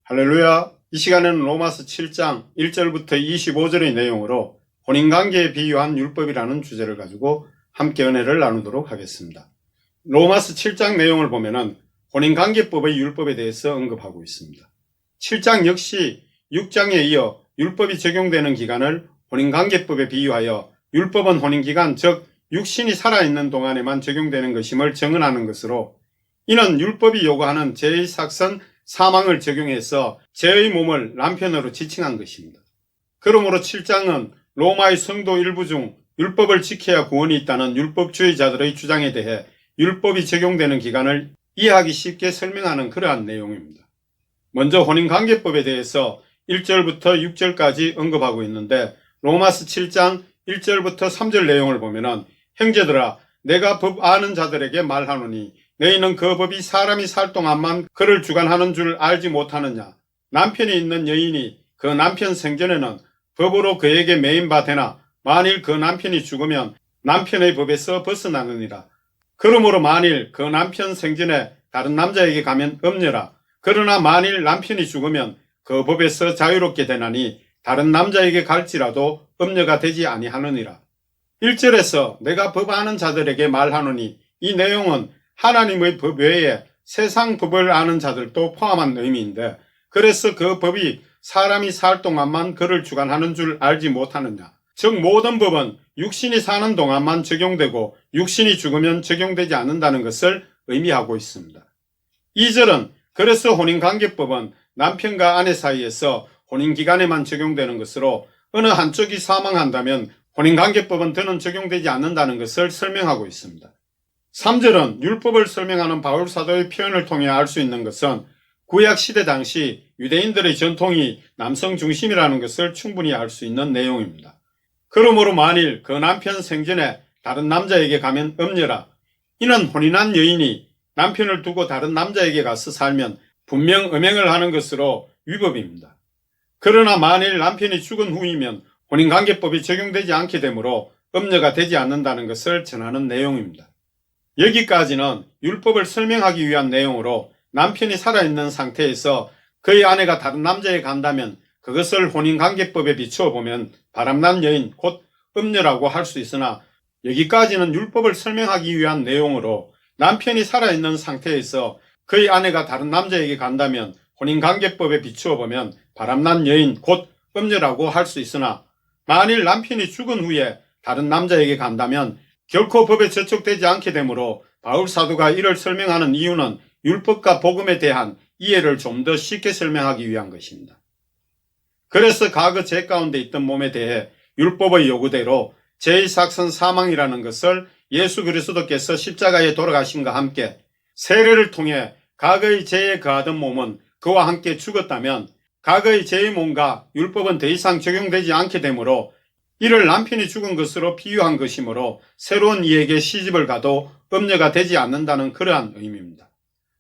할렐루야. 이 시간에는 로마서 7장 1절부터 25절의 내용으로 혼인관계에 비유한 율법이라는 주제를 가지고 함께 은혜를 나누도록 하겠습니다. 로마서 7장 내용을 보면은 혼인관계법의 율법에 대해서 언급하고 있습니다. 7장 역시 6장에 이어 율법이 적용되는 기간을 혼인관계법에 비유하여 율법은 혼인기간, 즉 육신이 살아있는 동안에만 적용되는 것임을 정언하는 것으로, 이는 율법이 요구하는 죄의 삭선 사망을 적용해서 죄의 몸을 남편으로 지칭한 것입니다. 그러므로 7장은 로마의 성도 일부 중 율법을 지켜야 구원이 있다는 율법주의자들의 주장에 대해 율법이 적용되는 기간을 이해하기 쉽게 설명하는 그러한 내용입니다. 먼저 혼인관계법에 대해서 1절부터 6절까지 언급하고 있는데, 로마서 7장 1절부터 3절 내용을 보면은, 형제들아 내가 법 아는 자들에게 말하노니 너희는 그 법이 사람이 살 동안만 그를 주관하는 줄 알지 못하느냐. 남편이 있는 여인이 그 남편 생전에는 법으로 그에게 매인 바 되나 만일 그 남편이 죽으면 남편의 법에서 벗어나느니라. 그러므로 만일 그 남편 생전에 다른 남자에게 가면 음녀라. 그러나 만일 남편이 죽으면 그 법에서 자유롭게 되나니 다른 남자에게 갈지라도 음녀가 되지 아니하느니라. 1절에서 내가 법 아는 자들에게 말하노니, 이 내용은 하나님의 법 외에 세상 법을 아는 자들도 포함한 의미인데, 그래서 그 법이 사람이 살 동안만 그를 주관하는 줄 알지 못하느냐. 즉 모든 법은 육신이 사는 동안만 적용되고 육신이 죽으면 적용되지 않는다는 것을 의미하고 있습니다. 2절은 그래서 혼인관계법은 남편과 아내 사이에서 혼인기간에만 적용되는 것으로, 어느 한쪽이 사망한다면 혼인관계법은 더는 적용되지 않는다는 것을 설명하고 있습니다. 3절은 율법을 설명하는 바울 사도의 표현을 통해 알 수 있는 것은 구약시대 당시 유대인들의 전통이 남성 중심이라는 것을 충분히 알 수 있는 내용입니다. 그러므로 만일 그 남편 생전에 다른 남자에게 가면 음녀라. 이는 혼인한 여인이 남편을 두고 다른 남자에게 가서 살면 분명 음행을 하는 것으로 위법입니다. 그러나 만일 남편이 죽은 후이면 혼인관계법이 적용되지 않게 되므로 음녀가 되지 않는다는 것을 전하는 내용입니다. 여기까지는 율법을 설명하기 위한 내용으로, 남편이 살아있는 상태에서 그의 아내가 다른 남자에 간다면 그것을 혼인관계법에 비추어 보면 바람난 여인, 곧 음녀라고 할 수 있으나, 여기까지는 율법을 설명하기 위한 내용으로 남편이 살아있는 상태에서 그의 아내가 다른 남자에게 간다면 혼인관계법에 비추어 보면 바람난 여인, 곧 음녀라고 할 수 있으나, 만일 남편이 죽은 후에 다른 남자에게 간다면 결코 법에 저촉되지 않게 되므로 바울 사도가 이를 설명하는 이유는 율법과 복음에 대한 이해를 좀 더 쉽게 설명하기 위한 것입니다. 그래서 과거 죄 가운데 있던 몸에 대해 율법의 요구대로 죄의 삭선 사망이라는 것을 예수 그리스도께서 십자가에 돌아가심과 함께 세례를 통해 과거의 죄에 거하던 몸은 그와 함께 죽었다면, 과거의 죄의 몸과 율법은 더 이상 적용되지 않게 되므로 이를 남편이 죽은 것으로 비유한 것이므로 새로운 이에게 시집을 가도 음녀가 되지 않는다는 그러한 의미입니다.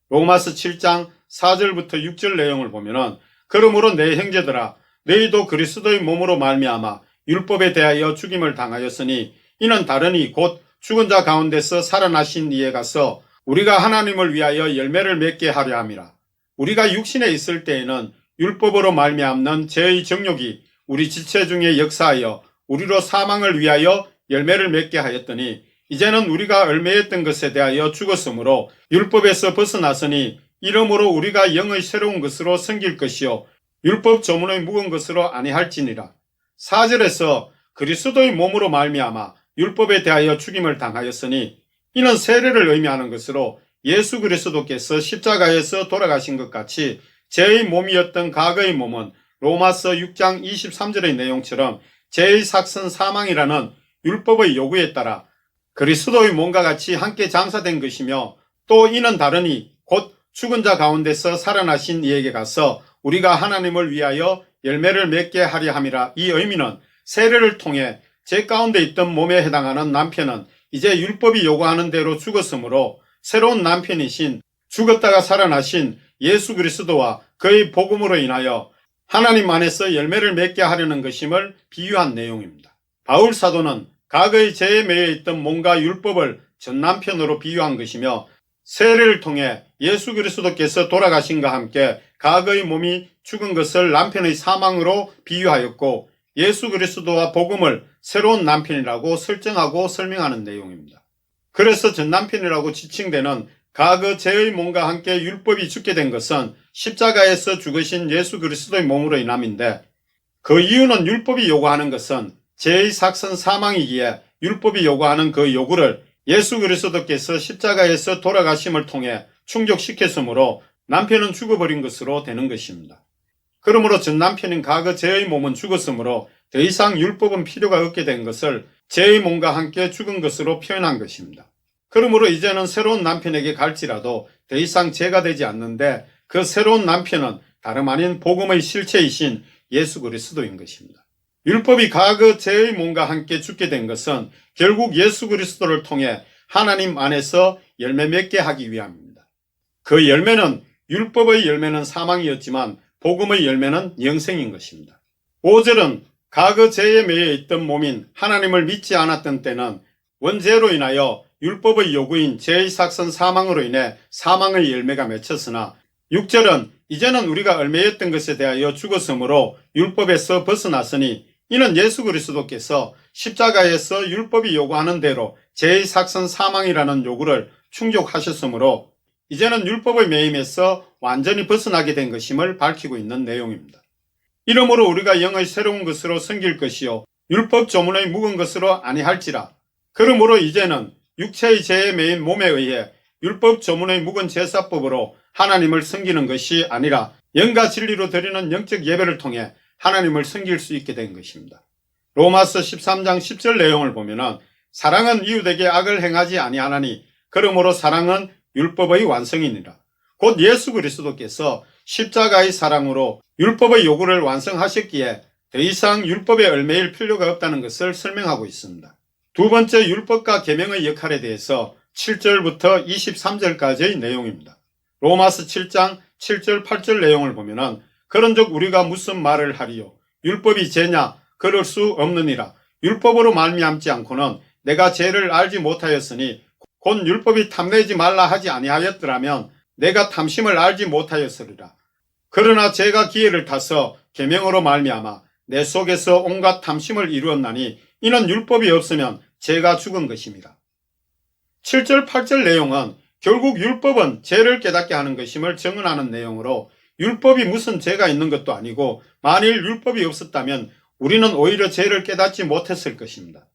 로마서 7장 4절부터 6절 내용을 보면은, 그러므로 내 형제들아 너희도 그리스도의 몸으로 말미암아 율법에 대하여 죽임을 당하였으니 이는 다르니 곧 죽은 자 가운데서 살아나신 이에 가서 우리가 하나님을 위하여 열매를 맺게 하려 함이라. 우리가 육신에 있을 때에는 율법으로 말미암는 죄의 정욕이 우리 지체 중에 역사하여 우리로 사망을 위하여 열매를 맺게 하였더니, 이제는 우리가 얽매였던 것에 대하여 죽었으므로 율법에서 벗어났으니 이러므로 우리가 영의 새로운 것으로 섬길 것이요 율법 조문의 묵은 것으로 아니할지니라. 4절에서 그리스도의 몸으로 말미암아 율법에 대하여 죽임을 당하였으니 이는 세례를 의미하는 것으로, 예수 그리스도께서 십자가에서 돌아가신 것 같이 죄의 몸이었던 과거의 몸은 로마서 6장 23절의 내용처럼 죄의 삭선 사망이라는 율법의 요구에 따라 그리스도의 몸과 같이 함께 장사된 것이며, 또 이는 다르니 곧 죽은 자 가운데서 살아나신 이에게 가서 우리가 하나님을 위하여 열매를 맺게 하려 함이라. 이 의미는 세례를 통해 죄 가운데 있던 몸에 해당하는 남편은 이제 율법이 요구하는 대로 죽었으므로 새로운 남편이신 죽었다가 살아나신 예수 그리스도와 그의 복음으로 인하여 하나님 안에서 열매를 맺게 하려는 것임을 비유한 내용입니다. 바울 사도는 과거의 죄에 매여 있던 몸과 율법을 전 남편으로 비유한 것이며, 세례를 통해 예수 그리스도께서 돌아가신과 함께 과거의 몸이 죽은 것을 남편의 사망으로 비유하였고 예수 그리스도와 복음을 새로운 남편이라고 설정하고 설명하는 내용입니다. 그래서 전 남편이라고 지칭되는 과거 죄의 몸과 함께 율법이 죽게 된 것은 십자가에서 죽으신 예수 그리스도의 몸으로 인함인데, 그 이유는 율법이 요구하는 것은 죄의 삭선 사망이기에 율법이 요구하는 그 요구를 예수 그리스도께서 십자가에서 돌아가심을 통해 충족시켰으므로 남편은 죽어버린 것으로 되는 것입니다. 그러므로 전 남편인 과거 죄의 몸은 죽었으므로 더 이상 율법은 필요가 없게 된 것을 죄의 몸과 함께 죽은 것으로 표현한 것입니다. 그러므로 이제는 새로운 남편에게 갈지라도 더 이상 죄가 되지 않는데, 그 새로운 남편은 다름 아닌 복음의 실체이신 예수 그리스도인 것입니다. 율법이 과거 죄의 몸과 함께 죽게 된 것은 결국 예수 그리스도를 통해 하나님 안에서 열매 맺게 하기 위함입니다. 그 열매는, 율법의 열매는 사망이었지만 복음의 열매는 영생인 것입니다. 5절은 과거 죄에 매여 있던 몸인 하나님을 믿지 않았던 때는 원죄로 인하여 율법의 요구인 죄의 삭선 사망으로 인해 사망의 열매가 맺혔으나, 6절은 이제는 우리가 얽매였던 것에 대하여 죽었으므로 율법에서 벗어났으니 이는 예수 그리스도께서 십자가에서 율법이 요구하는 대로 죄의 삭선 사망이라는 요구를 충족하셨으므로 이제는 율법의 매임에서 완전히 벗어나게 된 것임을 밝히고 있는 내용입니다. 이러므로 우리가 영의 새로운 것으로 섬길 것이요 율법 조문의 묵은 것으로 아니할지라. 그러므로 이제는 육체의 죄에 매인 몸에 의해 율법 조문의 묵은 제사법으로 하나님을 섬기는 것이 아니라 영과 진리로 드리는 영적 예배를 통해 하나님을 섬길 수 있게 된 것입니다. 로마서 13장 10절 내용을 보면은 사랑은 이웃에게 악을 행하지 아니하나니 그러므로 사랑은 율법의 완성이니라. 곧 예수 그리스도께서 십자가의 사랑으로 율법의 요구를 완성하셨기에 더 이상 율법에 얽매일 필요가 없다는 것을 설명하고 있습니다. 두 번째, 율법과 계명의 역할에 대해서 7절부터 23절까지의 내용입니다. 로마서 7장 7절 8절 내용을 보면은 그런즉 우리가 무슨 말을 하리요? 율법이 죄냐? 그럴 수 없느니라. 율법으로 말미암지 않고는 내가 죄를 알지 못하였으니 곧 율법이 탐내지 말라 하지 아니하였더라면 내가 탐심을 알지 못하였으리라. 그러나 죄가 기회를 타서 계명으로 말미암아 내 속에서 온갖 탐심을 이루었나니 이는 율법이 없으면 죄가 죽은 것입니다. 7절 8절 내용은 결국 율법은 죄를 깨닫게 하는 것임을 증언하는 내용으로, 율법이 무슨 죄가 있는 것도 아니고 만일 율법이 없었다면 우리는 오히려 죄를 깨닫지 못했을 것입니다.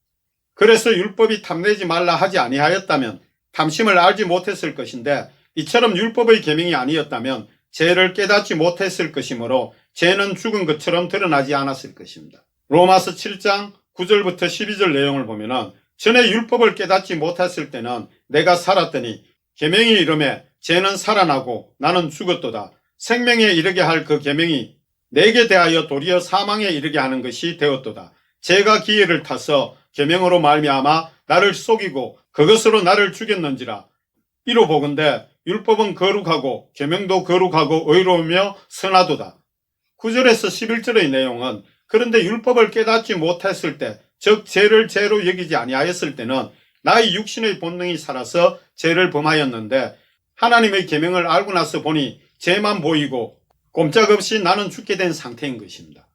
그래서 율법이 탐내지 말라 하지 아니하였다면 탐심을 알지 못했을 것인데, 이처럼 율법의 계명이 아니었다면 죄를 깨닫지 못했을 것이므로 죄는 죽은 것처럼 드러나지 않았을 것입니다. 로마서 7장 9절부터 12절 내용을 보면은 전에 율법을 깨닫지 못했을 때는 내가 살았더니 계명이 이르매 죄는 살아나고 나는 죽었도다. 생명에 이르게 할 그 계명이 내게 대하여 도리어 사망에 이르게 하는 것이 되었도다. 죄가 기회를 타서 계명으로 말미암아 나를 속이고 그것으로 나를 죽였는지라. 이로 보건대 율법은 거룩하고 계명도 거룩하고 의로우며 선하도다. 9절에서 11절의 내용은 그런데 율법을 깨닫지 못했을 때, 즉 죄를 죄로 여기지 아니하였을 때는 나의 육신의 본능이 살아서 죄를 범하였는데 하나님의 계명을 알고 나서 보니 죄만 보이고 꼼짝없이 나는 죽게 된 상태인 것입니다.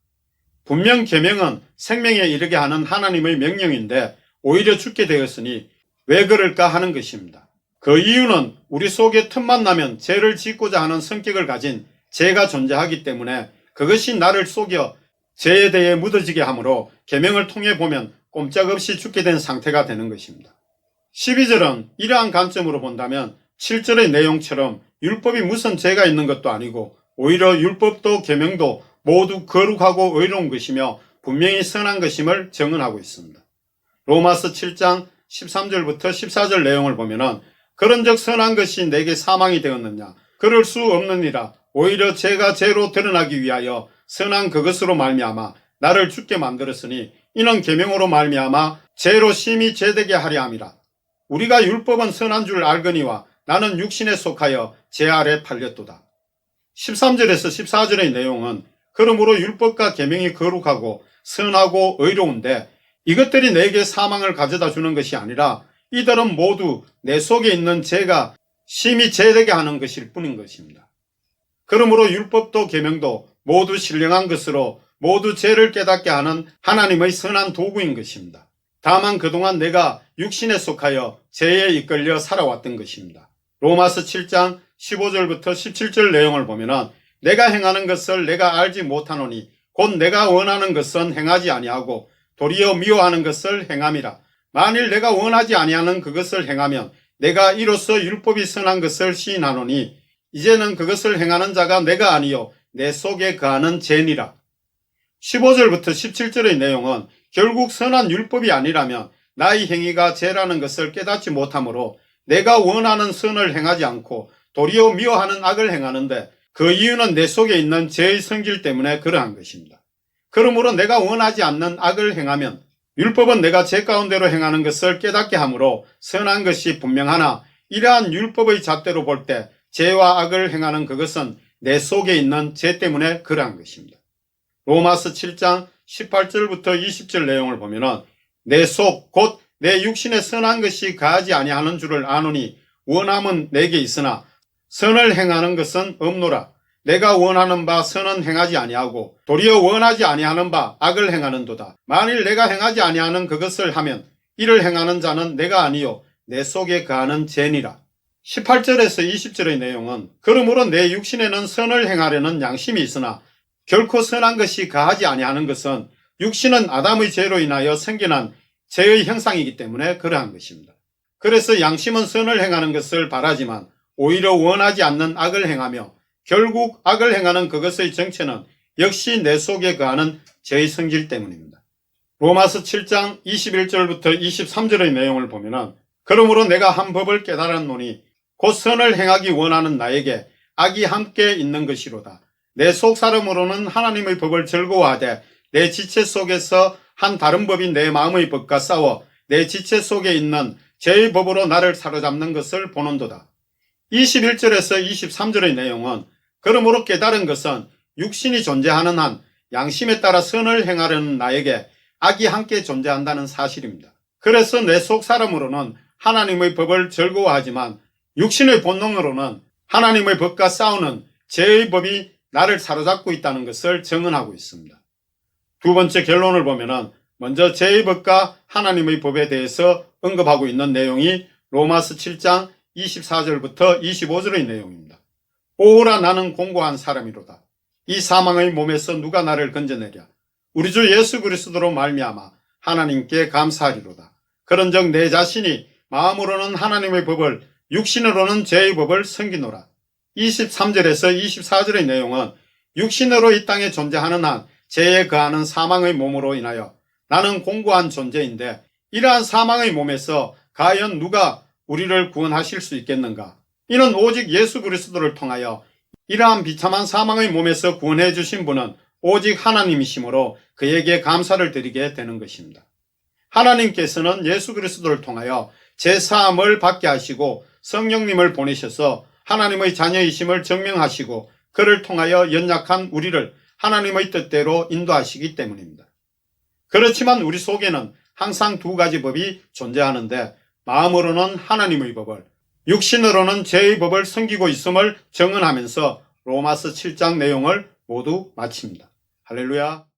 분명 계명은 생명에 이르게 하는 하나님의 명령인데 오히려 죽게 되었으니 왜 그럴까 하는 것입니다. 그 이유는 우리 속에 틈만 나면 죄를 짓고자 하는 성격을 가진 죄가 존재하기 때문에 그것이 나를 속여 죄에 대해 묻어지게 하므로 계명을 통해 보면 꼼짝없이 죽게 된 상태가 되는 것입니다. 12절은 이러한 관점으로 본다면 7절의 내용처럼 율법이 무슨 죄가 있는 것도 아니고 오히려 율법도 계명도 모두 거룩하고 의로운 것이며 분명히 선한 것임을 증언하고 있습니다. 로마서 7장 13절부터 14절 내용을 보면은 그런즉 선한 것이 내게 사망이 되었느냐? 그럴 수 없느니라. 오히려 죄가 죄로 드러나기 위하여 선한 그것으로 말미암아 나를 죽게 만들었으니 이는 계명으로 말미암아 죄로 심히 죄되게 하려 함이라. 우리가 율법은 선한 줄 알거니와 나는 육신에 속하여 죄 아래 팔렸도다. 13절에서 14절의 내용은 그러므로 율법과 계명이 거룩하고 선하고 의로운데 이것들이 내게 사망을 가져다 주는 것이 아니라 이들은 모두 내 속에 있는 죄가 심히 죄되게 하는 것일 뿐인 것입니다. 그러므로 율법도 계명도 모두 신령한 것으로 모두 죄를 깨닫게 하는 하나님의 선한 도구인 것입니다. 다만 그동안 내가 육신에 속하여 죄에 이끌려 살아왔던 것입니다. 로마서 7장 15절부터 17절 내용을 보면은 내가 행하는 것을 내가 알지 못하노니 곧 내가 원하는 것은 행하지 아니하고 도리어 미워하는 것을 행함이라. 만일 내가 원하지 아니하는 그것을 행하면 내가 이로써 율법이 선한 것을 시인하노니 이제는 그것을 행하는 자가 내가 아니요 내 속에 거하는 죄니라. 15절부터 17절의 내용은 결국 선한 율법이 아니라면 나의 행위가 죄라는 것을 깨닫지 못하므로 내가 원하는 선을 행하지 않고 도리어 미워하는 악을 행하는데 그 이유는 내 속에 있는 죄의 성질 때문에 그러한 것입니다. 그러므로 내가 원하지 않는 악을 행하면 율법은 내가 죄 가운데로 행하는 것을 깨닫게 하므로 선한 것이 분명하나 이러한 율법의 잣대로 볼 때 죄와 악을 행하는 그것은 내 속에 있는 죄 때문에 그러한 것입니다. 로마서 7장 18절부터 20절 내용을 보면은 내 속 곧 내 육신에 선한 것이 가하지 아니하는 줄을 아노니 원함은 내게 있으나 선을 행하는 것은 없노라. 내가 원하는 바 선은 행하지 아니하고 도리어 원하지 아니하는 바 악을 행하는도다. 만일 내가 행하지 아니하는 그것을 하면 이를 행하는 자는 내가 아니요 내 속에 거하는 죄니라. 18절에서 20절의 내용은 그러므로 내 육신에는 선을 행하려는 양심이 있으나 결코 선한 것이 가하지 아니하는 것은 육신은 아담의 죄로 인하여 생겨난 죄의 형상이기 때문에 그러한 것입니다. 그래서 양심은 선을 행하는 것을 바라지만 오히려 원하지 않는 악을 행하며 결국 악을 행하는 그것의 정체는 역시 내 속에 거하는 죄의 성질 때문입니다. 로마서 7장 21절부터 23절의 내용을 보면 그러므로 내가 한 법을 깨달았노니 곧 선을 행하기 원하는 나에게 악이 함께 있는 것이로다. 내 속사람으로는 하나님의 법을 즐거워하되 내 지체 속에서 한 다른 법이 내 마음의 법과 싸워 내 지체 속에 있는 죄의 법으로 나를 사로잡는 것을 보는도다. 21절에서 23절의 내용은 그러므로 깨달은 것은 육신이 존재하는 한 양심에 따라 선을 행하려는 나에게 악이 함께 존재한다는 사실입니다. 그래서 내 속사람으로는 하나님의 법을 즐거워하지만 육신의 본능으로는 하나님의 법과 싸우는 죄의 법이 나를 사로잡고 있다는 것을 증언하고 있습니다. 두 번째 결론을 보면은 먼저 죄의 법과 하나님의 법에 대해서 언급하고 있는 내용이 로마서 7장 24절부터 25절의 내용입니다. 오호라 나는 공고한 사람이로다. 이 사망의 몸에서 누가 나를 건져내랴. 우리 주 예수 그리스도로 말미암아 하나님께 감사하리로다. 그런즉 내 자신이 마음으로는 하나님의 법을 육신으로는 죄의 법을 섬기노라. 23절에서 24절의 내용은 육신으로 이 땅에 존재하는 한 죄에 거하는 사망의 몸으로 인하여 나는 공고한 존재인데 이러한 사망의 몸에서 과연 누가 우리를 구원하실 수 있겠는가? 이는 오직 예수 그리스도를 통하여 이러한 비참한 사망의 몸에서 구원해 주신 분은 오직 하나님이시므로 그에게 감사를 드리게 되는 것입니다. 하나님께서는 예수 그리스도를 통하여 제사함을 받게 하시고 성령님을 보내셔서 하나님의 자녀이심을 증명하시고 그를 통하여 연약한 우리를 하나님의 뜻대로 인도하시기 때문입니다. 그렇지만 우리 속에는 항상 두 가지 법이 존재하는데 마음으로는 하나님의 법을 육신으로는 죄의 법을 섬기고 있음을 증언하면서 로마서 7장 내용을 모두 마칩니다. 할렐루야.